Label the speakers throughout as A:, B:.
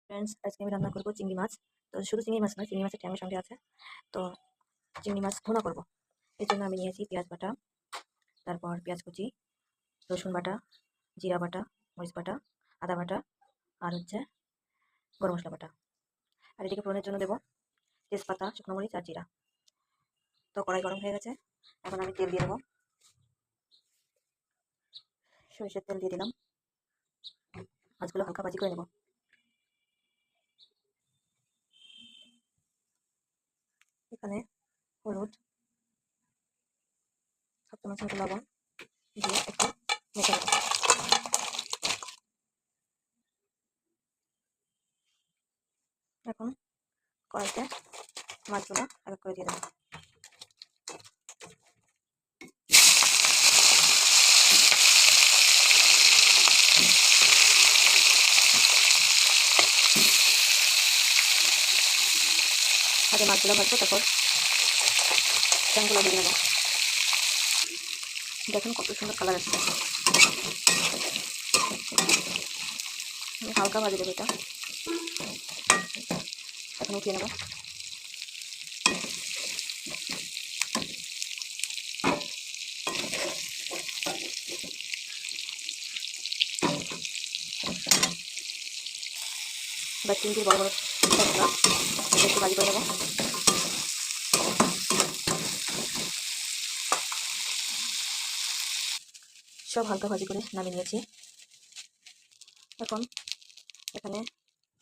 A: Friends, আজকে আমি রান্না করবো চিংড়ি মাছ। তো শুধু চিংড়ি মাছ নয়, চিংড়ি মাছের ট্যাংয়ের সঙ্গে আছে। তো চিংড়ি মাছ ভুনা করবো। এর জন্য আমি নিয়েছি পেঁয়াজ বাটা, তারপর পেঁয়াজ কুচি, রসুন বাটা, জিরা বাটা, মরিচ বাটা, আদা বাটা, আর হচ্ছে গরম মশলা বাটা। আর এদিকে ফোড়নের জন্য দেবো তেজপাতা, শুকনো মরিচ আর জিরা। তো কড়াই গরম হয়ে গেছে, এখন আমি তেল দিয়ে দেবো। সরিষার তেল দিয়ে দিলাম। মাছগুলো হালকা ভাজি করে নেবো। এখানে হলুদ, হাফ চামচ মতো লবণ দিয়ে একটু মেখে নেবো। এখন কড়াইতে মাছগুলো এক এক করে দিয়ে দেবো। আগে মাছগুলো ভাজবো, তারপর ট্যাংগুলো দিয়ে নেবো। দেখুন কত সুন্দর কালার আসছে। আমি হালকা ভাজি দেবো এটা। এখন উঠিয়ে নেবো। এবার চিংড়ির বড় বড় টুকরা একটু ভাজি করে নেবো। সব হালকা ভাজি করে নামিয়ে নিয়েছি। এখন এখানে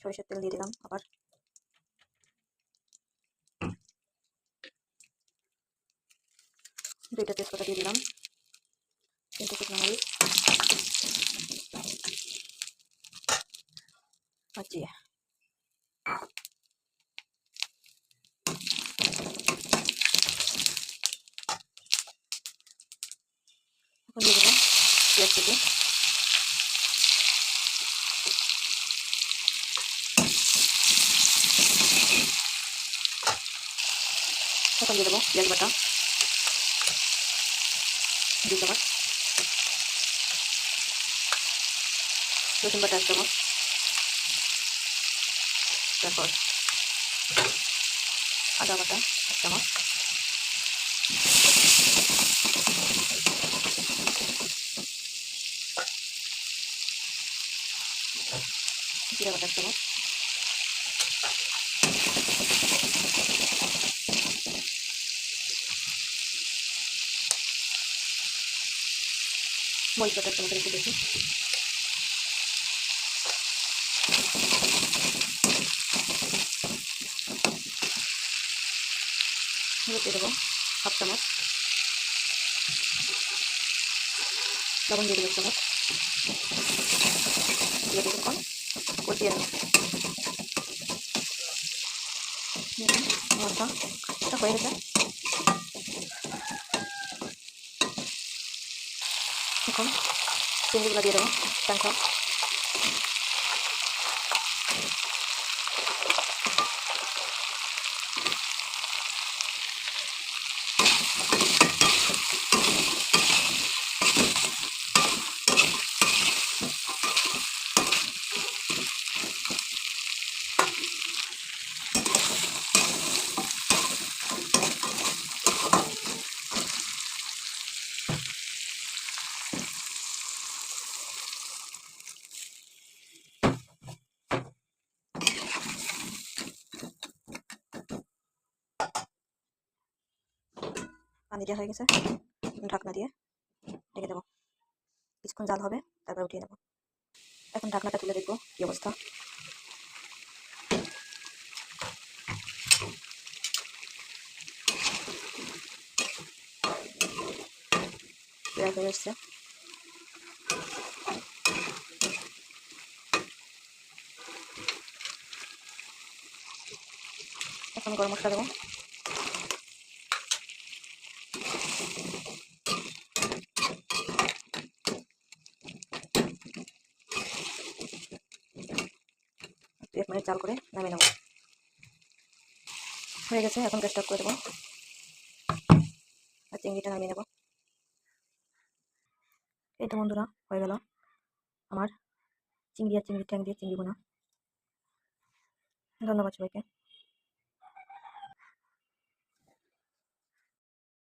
A: সরিষার তেল দিয়ে দিলাম। আবার দুইটা তেজপাতা দিয়ে দিলাম, 3টে শুকনো মরিচ আর জিরে। এখন দিয়ে দেবো পেঁয়াজ কুচি। এখন দিয়ে দেবো পেঁয়াজ বাটা 2 চামচ, রসুন বাটা 1 চামচ, তারপর আদা বাটা 1 চামচ, জিরা বাটা 1 চামচ, মরিচ বাটা 1 চামচের একটু বেশি। হলুদ দিয়ে দেবো হাফ চামচ, লবণ দিয়ে দেবো 1 চামচ, দিয়ে কিছুক্ষণ কষিয়ে নেব। মশলাটা হয়ে গেছে। এখন চিংড়িগুলো দিয়ে দেবো ট্যাংক। পানি দেওয়া হয়ে গেছে, ঢাকনা দিয়ে ঢেকে দেবো। কিছুক্ষণ জাল হবে, তারপর উঠিয়ে নেবো। এখন ঢাকনাটা তুলে দেখবো কি অবস্থা। পেঁয়াজ হয়ে এসছে। এখন গরম মশলা দেবো। একটু 1 মিনিট জাল করে নামিয়ে নেবো। হয়ে গেছে, এখন গ্যাসটা অফ করে দেবো আর চিংড়িটা নামিয়ে নেবো। এই তো বন্ধুরা, হয়ে গেল আমার চিংড়ি আর চিংড়ির ট্যাং দিয়ে চিংড়ি বোনা। ধন্যবাদ সবাইকে।